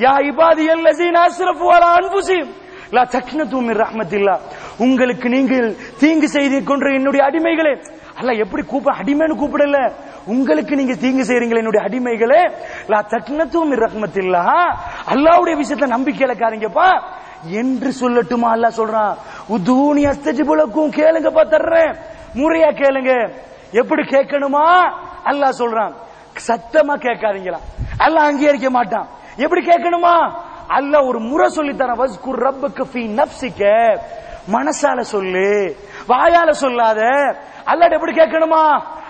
யா இபாதியல்லஸீன அஸ்ரஃபு அலா அன்ஃபுஸிஹிம் லா தக்னது மின் ரஹ்மத்தில்லாஹ். உங்களுக்கு நீங்கள் தீங்கு செய்து கொன்ற என்னுடைய அடிமைகளே, அல்லாஹ் எப்படி அடிமைன்னு கூப்பிடல, உங்களுக்கு நீங்க தீங்கு செய்றீங்களே என்னுடைய அடிமைகளே, லா தக்னது மின் ரஹ்மத்தில்லாஹ், அல்லாஹ்வுடைய விஷயத்துல நம்பிக்கை இழக்காதீங்கப்பா என்று சொல்லட்டுமா அல்லாஹ் சொல்றான். உதூனி அஸ்தஜிபு லக்கும், கேளுங்கப்பா தர்றேன், முறையா கேளுங்க. எப்படி கேட்கணுமா அல்லாஹ் சொல்றான். சத்தமா கேட்காதீங்களா, அல்லாஹ் அங்கீகரிக்க மாட்டான். எப்படி கேட்கணுமா அல்லாஹ் ஒரு முறை சொல்லி தரான். வஸ்குர் ரப்பக ஃபீ நஃப்ஸிக, மனசால சொல்லு, வாயால சொல்லாத. அல்லாஹ் எப்படி கேட்கணுமா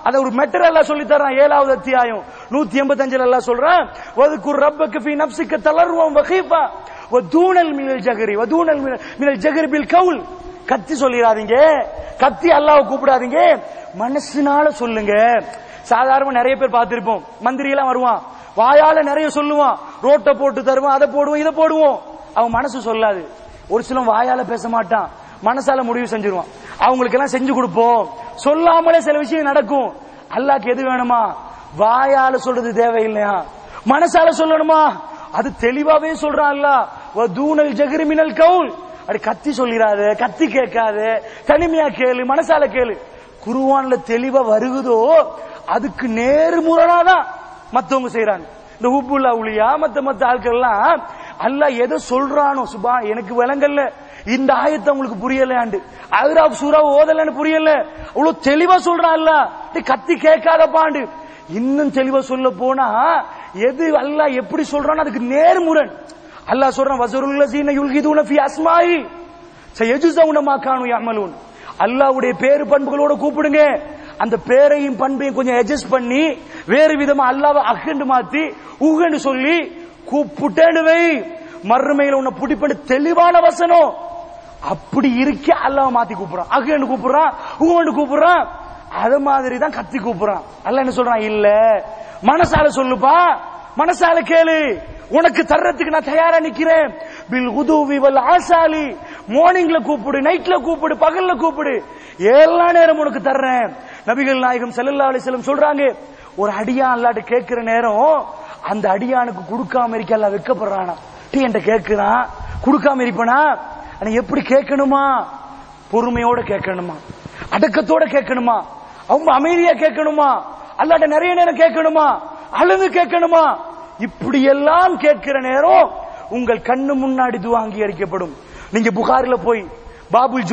அத ஒரு மெட்டர் அல்லாஹ் சொல்லி தரான். 7வது அத்தியாயம் 185 அல்லாஹ் சொல்றான். வஸ்குர் ரப்பக ஃபீ நஃப்ஸிக தலர்வம் வகீஃபா வதூனல் மினல் ஜஹரி வதூனல் மினல் ஜஹரி பில் கவுல். கத்தி சொல்லிராதீங்க, கத்தி அல்லாஹ்வை கூப்பிடாதீங்க, மனசுனால சொல்லுங்க. சாதாரண நிறைய பேர் பார்த்திருப்போம், மந்திரி எல்லாம் வருவான், வாயால நிறைய சொல்லுவான், ரோட்டை போட்டு தருவான், அதை போடுவோம் இதை போடுவோம், அவன் மனசு சொல்லாது. ஒரு சில வாயால பேச மாட்டான், மனசால முடிவு செஞ்சிருவான். அவங்களுக்கு எல்லாம் செஞ்சு கொடுப்போம், சொல்லாமலே சில விஷயம் நடக்கும். அல்லாஹ்க்கு எது வேணுமா, வாயால சொல்றது தேவையில்லையா, மனசால சொல்லணுமா, அது தெளிவாவே சொல்றான் அல்லாஹ். வதூனல் ஜஹரி மினல் கவுல், அப்படி கத்தி சொல்லிராத, கத்தி கேட்காத, தனிமையா கேளு, மனசால கேளு. குர்ஆன்ல தெளிவா வருகுதோ அதுக்கு நேர்முரணாதான் மத்தவங்க செய்யறாங்க. இந்த ஹுப்புல் அவுலியா மத்த ஆட்கள் எல்லாம் அல்லாஹ் எதை சொல்றானோ, சுபான் எனக்கு விளங்கல்ல, இந்த ஆயத்தை உங்களுக்கு புரியலையாண்டு, அஹ்ராப் சூரா ஓதலன்னு புரியல, அவ்வளவு தெளிவா சொல்றான் அல்லாஹ். கத்தி கேட்காதப்பாண்டு. இன்னும் தெளிவா சொல்ல போனா எது அல்லாஹ் எப்படி சொல்றானோ அதுக்கு நேர்முரண். அல்லாஹ் சொல்றான், வஸருல்லஸீன யுல்ஹிதூன ஃபீ அஸ்மாஇ சயஜ்ஸவுன மா கானூ யஅமலூன். அல்லாஹ்வுடைய பேரு பண்புகளோட கூப்பிடுங்க, அந்த பேரையும் பண்பையும் கொஞ்சம் அட்ஜஸ்ட் பண்ணி வேறு விதமா அல்லாஹ்வை அஹ்ன்னு மாத்தி உஹ்ன்னு சொல்லி கூப்பிட்டேன்னு வை, மறுமையில உன்னை பிடிப்பேன்னு தெளிவான வசனம். அப்படி இருக்க அல்லாஹ்வை மாத்தி கூப்பிடுறான், அஹ்ன்னு கூப்பிடுறான், உஹ்ன்னு கூப்பிடுறான். அது மாதிரி தான் கத்தி கூப்பிடுறான். அல்லாஹ் என்ன சொல்றான், இல்ல மனசால சொல்லுப்பா, மனசால கேளு, உனக்கு தர்றதுக்கு நான் தயாரா நிக்கிறேன். பில் குதுவி வல் ஆசாலி, மார்னிங்ல கூப்பிடு, நைட்ல கூப்பிடு, பகல்ல கூப்பிடு, எல்லா நேரம் உனக்கு தர்றேன். நபிகள் நாயகம் ஸல்லல்லாஹு அலைஹி வஸல்லம் சொல்றாங்க, ஒரு அடியான் அல்லாஹ்ட்ட கேட்கிற நேரம் அந்த அடியானுக்கு கொடுக்காம இருக்க அல்லாஹ் வெட்கப்படுறானா. டீ என்கிட்ட கேட்கிறான், கொடுக்காம இருப்பனா, எப்படி கேட்கணுமா, பொறுமையோட கேட்கணுமா, அடக்கத்தோட கேட்கணுமா, அவங்க அமைதியா கேட்கணுமா, அல்லாஹ்ட்ட நிறைய நேரம் கேட்கணுமா, அழுது கேட்கணுமா. இப்படி எல்லாம் கேட்கிற நேரம் உங்கள் கண்ணு முன்னாடி துஆ அங்கீகரிக்கப்படும். நீங்க புகாரில போய் பாபுல்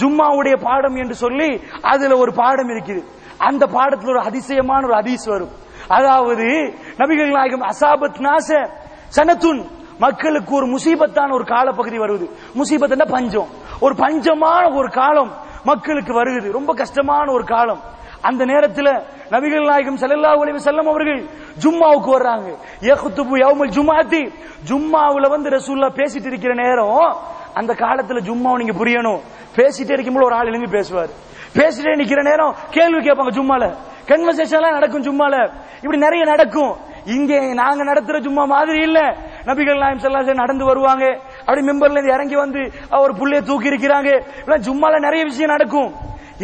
ஜும்மாவுடைய பாடம் என்று சொல்லி அதுல ஒரு பாடம் இருக்குது. அந்த பாடத்துல ஒரு அதிசயமான ஒரு ஹதீஸ் வரும். அதாவது நபிகள் நாயகம் அசாபத் நாச சனத்துன், மக்களுக்கு ஒரு முசீபத்தான ஒரு காலப்பகுதி வருது. முசீபத் பஞ்சம், ஒரு பஞ்சமான ஒரு காலம் மக்களுக்கு வருகிறது, ரொம்ப கஷ்டமான ஒரு காலம். அந்த நேரத்தில் நபிகள் நாயகம் ஸல்லல்லாஹு அலைஹி வஸல்லம் அவர்கள் ஜும்மாவுக்கு வர்றாங்க. யக்துபு யௌமுல் ஜும்ஆத்தி, ஜும்மாவுல ரசூலுல்லாஹ் பேசிட்டு இருக்கிற நேரம், அந்த காலத்துல ஜும்மாவை நீங்க புரியணும், பேசிட்டே இருக்கும்போது ஒரு ஆள் எழுந்து பேசுவார், பேசிட்டே நிக்கிற நேரம் கேள்வி கேட்பாங்க, ஜும்மால கன்வர்சேஷன் எல்லாம் நடக்கும், ஜும்மால இப்படி நிறைய நடக்கும். இங்கே நாங்க நடத்துற ஜும்மா மாதிரி இல்ல. நபிகள் நாயகம் ஸல்லல்லாஹு அலைஹி வஸல்லம் நடந்து வருவாங்க, அப்படி மிம்பர்ல இருந்து இறங்கி வந்து ஒரு புள்ளைய தூக்கி இருக்கிறாங்க. ஜும்மால நிறைய விஷயம் நடக்கும்.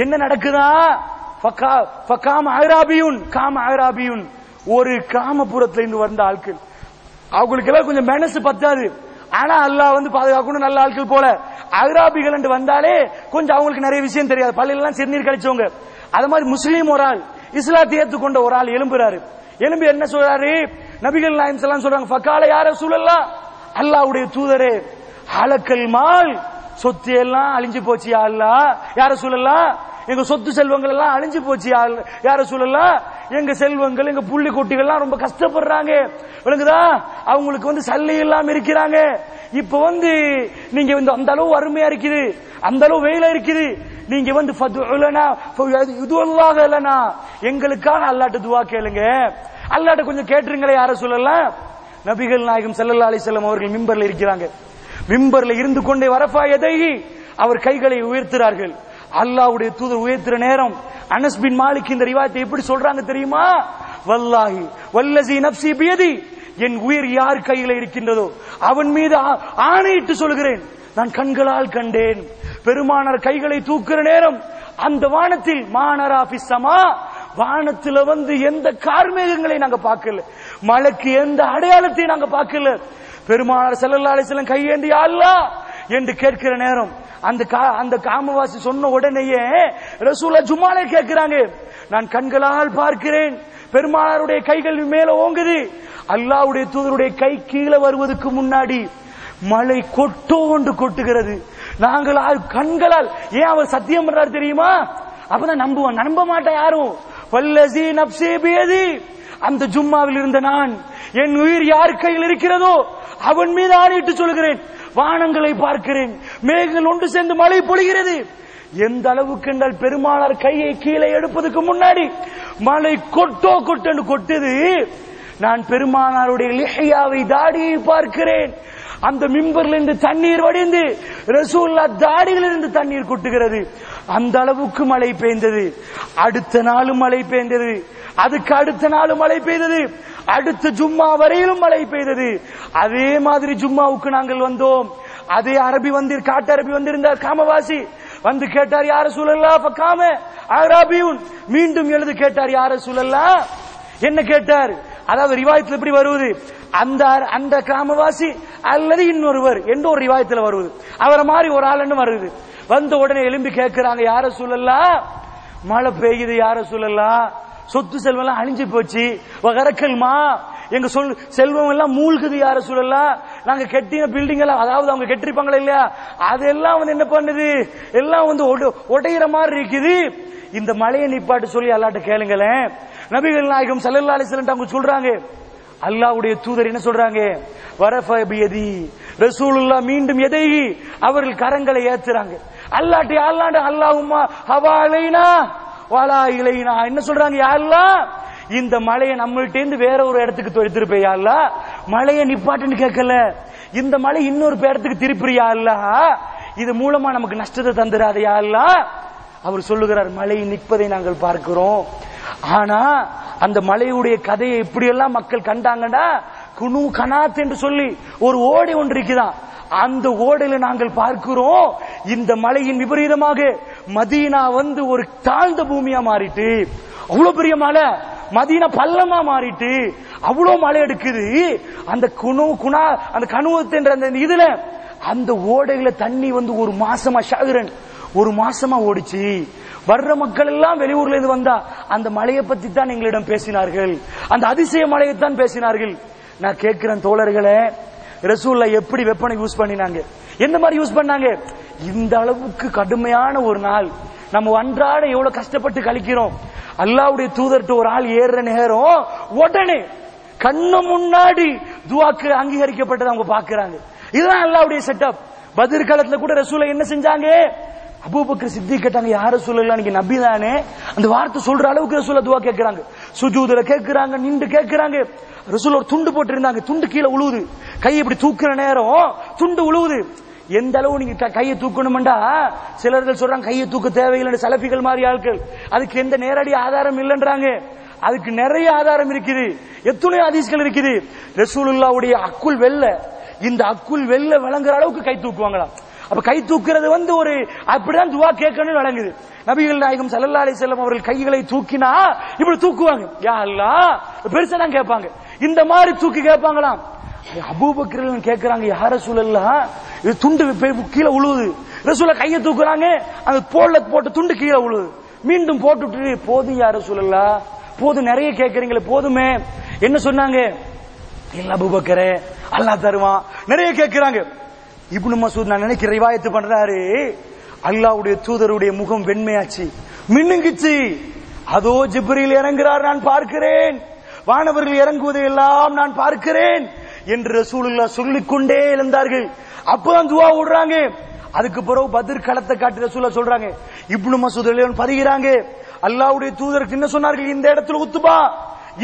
என்ன நடக்குதா, ஃபகாம அராபியுன், ஒரு கிராமப்புறத்துல இருந்து வந்த ஆட்கள், அவங்களுக்கு எல்லாம் கொஞ்சம் மனசு பத்தாது, ஆனா அல்லாஹ் பாதுகாக்கணும், நல்ல ஆட்கள் போல. அராபிகள் என்று வந்தாலே கொஞ்சம் அவங்களுக்கு நிறைய விஷயம் தெரியாது, பள்ளியில எல்லாம் சிறுநீர் கழிச்சவங்க. அது மாதிரி முஸ்லீம் ஒரு ஆள், இஸ்லாத்தை ஏற்றுக்கொண்ட ஒரு ஆள் எழும்புறாரு. எழும்பி என்ன சொல்றாரு, நபிகள் நாயகம் ஸல்லல்லாஹு அலைஹி வஸல்லம் சொல்றாங்க, ஃபகால யா ரசூலல்லாஹ், அல்லாஹ்வுடைய தூதரே, ஹலக்கல் மால், சொத்து எல்லாம் அழிஞ்சு போச்சு யா அல்லாஹ், யா ரசூலல்லாஹ், எங்க சொத்து செல்வங்கள் எல்லாம் அழிஞ்சு போச்சு யா ரசூலல்லாஹ், எங்க செல்வங்கள் எங்க புள்ளி குட்டிகள்லாம் ரொம்ப கஷ்டப்படுறாங்க, விளங்குதா, அவங்களுக்கு சல்லி இல்லாம இருக்கிறாங்க. இப்ப நீங்க அந்த அளவு வறுமையா இருக்குது, அந்த அளவு வெயில இருக்குது, நீங்க எங்களுக்காக அல்லாஹ்ட்ட துஆ கேளுங்க, அல்லாஹ்ட்ட கொஞ்சம் கேட்டுருங்களே யார சொல்லலாம். நபிகள் நாயகம் ஸல்லல்லாஹு அலைஹி வஸல்லம் அவர்கள் மிம்பர்ல இருக்கிறாங்க. மிம்பர்ல இருந்து கொண்டே வரஃபா யதைஹி, அவர் கைகளை உயர்த்துறார்கள். அல்லாஹ்வுடைய தூதர் உயர்த்துற நேரம் அனஸ் பின் மாலிக் இந்த ரிவாயத்தை எப்படி சொல்றாங்க தெரியுமா, வல்லாஹி வல்லஸி நஃப்ஸி பியதி, என் உயிர் யார் கையில இருக்கின்றதோ அவன் மீது ஆணையிட்டு சொல்கிறேன், நான் கண்களால் கண்டேன். பெருமானார் கைகளை தூக்குற நேரம் அந்த வானத்தில் மானரா ஃபிஸ் ஸமா, வானத்துல எந்த கார்மேகங்களை நாங்க பார்க்கல, மலைக்கு எந்த அடையாளத்தை நாங்க பார்க்கல, பெருமானார் ஸல்லல்லாஹு அலைஹி வஸல்லம் கையேந்தி யா அல்லாஹ் என்று கேட்கிற நேரம் அந்த காமவாசி சொன்ன உடனேயே ரசூலுல்லாஹ் ஜும்மாலே கேட்கிறாங்க, நான் கண்களால் பார்க்கிறேன் பெருமானாருடைய கைகள் மேல ஓங்குது. அல்லாஹ்வுடைய தூதருடைய கை கீழே வருவதற்கு முன்னாடி மழை கொட்டோண்டு கொட்டுகிறது. நாங்கள் கண்களால், ஏன் அவர் சத்தியம் பண்றாரு தெரியுமா? அப்பதான் நம்புவான், நம்ப மாட்டேன் யாரும். வல்லஸீ நஃப்ஸீ பியதி, அந்த ஜும்மாவில் இருந்த நான், என் உயிர் யார் கையில் இருக்கிறதோ அவன் மீது ஆணையிட்டு சொல்கிறேன், வானங்களை பார்க்கிறேன், மேகங்கள் ஒன்று சேர்ந்து மழை பொழிகிறது. எந்த அளவுக்கு என்றால் பெருமானார் கையை கீழே எடுப்பதற்கு முன்னாடி மழை கொட்டென்று கொட்டுது. நான் பெருமானாருடைய லிஹ்யாவை, தாடியை பார்க்கிறேன். அந்த மிம்பர்ல இருந்து தண்ணீர் வடிந்து ரசூலுல்லாஹ் தாடியிலிருந்து தண்ணீர் கொட்டுகிறது. அந்த அளவுக்கு மழை பெய்ந்தது. அடுத்த நாளும் மழை பெய்ந்தது, அதுக்கு அடுத்த நாளும் மழை பெய்தது, அடுத்த ஜும்மா வரையிலும் மழை பெய்தது. அதே மாதிரி ஜும்மாவுக்கு நாங்கள் வந்தோம். அதே காட்டு அரபி வந்திருந்தார், காமவாசி வந்து கேட்டார், யா ரசூலல்லாஹ் ஃபகாம அராபியுன், மீண்டும் எழுது கேட்டார், யா ரசூலல்லாஹ். என்ன கேட்டார்? அதாவது ரிவாயத்தில் எப்படி வருவது, அந்த கிராமவாசி அல்லது இன்னொருவர் என்ற ஒரு ரிவாயத்தில் வருவது, அவரை மாதிரி ஒரு ஆள்னு வருது. வந்த உடனே எழும்பி கேட்கிறாங்க, யா ரசூலல்லாஹ் மழை பெய்யுது, யா ரசூலல்லாஹ் சொத்து செல்வம் எல்லாம் அழிஞ்சு போச்சு, வகரக்கல்மா எங்க செல்வம் எல்லாம் மூழ்குது, யா ரசூலல்லாஹ் நாங்க கட்டின பில்டிங் எல்லாம், அதாவது அவங்க கட்டிருப்பாங்களா இல்லையா, அதெல்லாம் வந்து என்ன பண்ணுது, எல்லாம் வந்து உடையிற மாதிரி இருக்குது. இந்த மழையை நிப்பாட்டு சொல்லி அல்லாஹ்ட்ட கேளுங்களேன். நபிகள் நாயகம் ஸல்லல்லாஹு அலைஹி வஸல்லம் அவங்க சொல்றாங்க, அல்லாஹ்வுடைய தூதர் என்ன சொல்றாங்க, வரஃப பியதி, ரசூலுல்லாஹ் மீண்டும் எதைஹி, அவர்கள் கரங்களை ஏத்துறாங்க. அல்லாஹ்ட்ட அல்லாஹும்ம ஹவா அலைனா வலா இலைனா, என்ன சொல்றாங்க, யா அல்லாஹ் இந்த மழையை நம்மள்ட்ட இருந்து வேற ஒரு இடத்துக்கு எடுத்துருப்பே, யா அல்லாஹ் மழையை நிப்பாட்டுன்னு கேட்கல, இந்த மழை இன்னொரு இடத்துக்கு திருப்பியா அல்லாஹ், இது மூலமா நமக்கு நஷ்டத்தை தந்துராத யா அல்லாஹ். அவர் சொல்லுகிறார், மழை நிற்பதை நாங்கள் பார்க்கிறோம். ஆனா அந்த மலையுடைய கதையை எப்படியெல்லாம் மக்கள் கண்டாங்கன்னா, குனு கனாத் என்று சொல்லி ஒரு ஓடை ஒன்று இருக்குதான், அந்த ஓடையில நாங்கள் பார்க்கிறோம் இந்த மலையின் விபரீதமாக மதீனா வந்து ஒரு தாழ்ந்த பூமியா மாறிட்டு, அவ்வளவு பெரிய மலை, மதீனா பள்ளமா மாறிட்டு அவ்வளவு மழை எடுக்குது. அந்த அந்த கனுவத் என்ற அந்த இதுல அந்த ஓடையில தண்ணி வந்து ஒரு மாசமா ஷாகிரன் ஒரு மாசமா ஓடிச்சு. வர்ற மக்கள் எல்லாம் வெளியூர்ல இருந்து வந்தா அந்த மலையை பத்தி தான் எங்களிடம் பேசினார்கள், அந்த அதிசய மலையைத்தான் பேசினார்கள். நான் கேட்கிறேன் தோழர்களே, ரசூலுல்லாஹ் எப்படி வெப்பனை யூஸ் பண்ணினாங்க, எந்த மாதிரி யூஸ் பண்ணாங்க? இந்த அளவுக்கு கடுமையான ஒரு நாள், நம்ம அன்றாட எவ்வளவு கஷ்டப்பட்டு கழிக்கிறோம். அல்லாஹ்வுடைய தூதர்கிட்ட ஒரு ஆள் ஏறுற நேரம் உடனே கண்ணு முன்னாடி துஆக்கு அங்கீகரிக்கப்பட்டதை அவங்க பாக்குறாங்க. இதுதான் அல்லாஹ்வுடைய செட்டப். பத்ர் காலத்துல கூட ரசூலுல்லாஹ் என்ன செஞ்சாங்க, அபூபக்கர் சித்திக் கேட்டாங்க, யா ரசூலல்லாஹ் நீங்க நபி தானே, அந்த வார்த்தை சொல்ற அளவுக்கு ரசூலுல்லாஹ் துஆ கேட்கறாங்க, சுஜூதுல கேட்கறாங்க, நின்று கேட்கறாங்க. ரசூல் ஒரு துண்டு போட்டு இருந்தாங்க, துண்டு கீழே உழுவுது, கை இப்படி தூக்குற நேரம் துண்டு உழுவுது. எந்த அளவு நீங்க கையை தூக்கணும்டா, சிலர்கள் சொல்றாங்க கையை தூக்க தேவையில்லை, சலஃபிகள் மாதிரி ஆட்கள், அதுக்கு எந்த நேரடி ஆதாரம் இல்லைன்றாங்க. அதுக்கு நிறைய ஆதாரம் இருக்குது, எத்தனையோ ஹதீஸ்கள் இருக்குது. ரசூலுல்லாஹ்வுடைய அக்குல் வெல்ல, இந்த அக்குல் வெல்ல விளங்குற அளவுக்கு கை தூக்குவாங்களா. அப்ப கை தூக்குறது வந்து ஒரு அப்படிதான் துஆ கேட்கணும்னு விளங்குது. நபிகள் நாயகம் ஸல்லல்லாஹு அலைஹி வஸல்லம் அவர்கள் கைகளை தூக்கினா இப்படி தூக்குவாங்க, யா அல்லாஹ் பெருசா தான் கேட்பாங்க, இந்த மாதிரி தூக்கி கேட்பாங்களாம். அபூபக்கர் கேட்கிறாங்க, யா ரசூலல்லாஹ் இது துண்டு கீழே உழுவுது. ரசூலுல்லாஹ் கையை தூக்குறாங்க, அந்த போல்ல போட்டு துண்டு கீழே உழுவுது. மீண்டும் போட்டுட்டு, போதும் யா ரசூலல்லாஹ் போதும், நிறைய கேட்கறீங்களே போதுமே. என்ன சொன்னாங்க, இல்ல அபூபக்கரே அல்லாஹ் தருவான், நிறைய கேட்கிறாங்க. இப்னு மசூத் நான் நினைக்கிற ரிவாயத்து பண்றாரு, அல்லாஹ்வுடைய தூதருடைய முகம் வெண்மையாச்சு, மின்னுங்குச்சு. அதோ ஜிப்ரீல் இறங்குறார், நான் பார்க்கிறேன், வானவர்கள் இறங்குவதை எல்லாம் நான் பார்க்கிறேன் என்று ரசூலுல்லாஹ் சொல்லிக்கொண்டே எழுந்தார்கள். அப்பதான் துஆ ஓடுறாங்க. அதுக்கு பிறகு பத்ர் களத்தை காட்டி ரசூலுல்லாஹ் சொல்றாங்க, இப்னு மசூத் பதிகிறாங்க, அல்லாஹ்வுடைய தூதருக்கு என்ன சொன்னார்கள், இந்த இடத்துல உத்பா,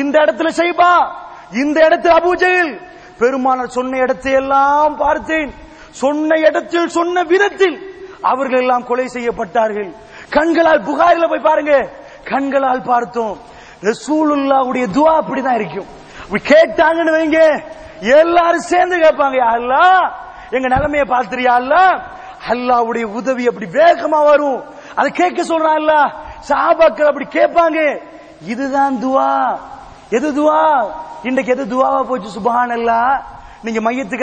இந்த இடத்துல ஷைபா, இந்த இடத்துல அபூ ஜஹல், பெருமானார் சொன்ன இடத்தை எல்லாம் பார்த்தேன், சொன்ன இடத்தில் சொன்ன விதத்தில் அவர்கள் எல்லாம் கொலை செய்யப்பட்டார்கள். கண்களால், புகாரில போய் பாருங்க, கண்களால் பார்த்தோம். ரசூலுல்லாஹ்வுடைய துஆ அப்படிதான் இருக்கும். கேட்டாங்கன்னு வைங்க, எல்லாரும் சேர்ந்து கேட்பாங்க, யா அல்லாஹ் எங்க நிலைமையை பார்த்தியா அல்லாஹ். அல்லாஹ்வுடைய உதவி அப்படி வேகமா வரும், அதை கேட்க சொல்றான் அல்லாஹ். சஹாபாக்கள் அப்படி கேட்பாங்க. இதுதான் துஆ. எது துஆ? இன்றைக்கு எது துஆவா போச்சு? சுப்ஹானல்லாஹ். நீங்க மையத்துக்கு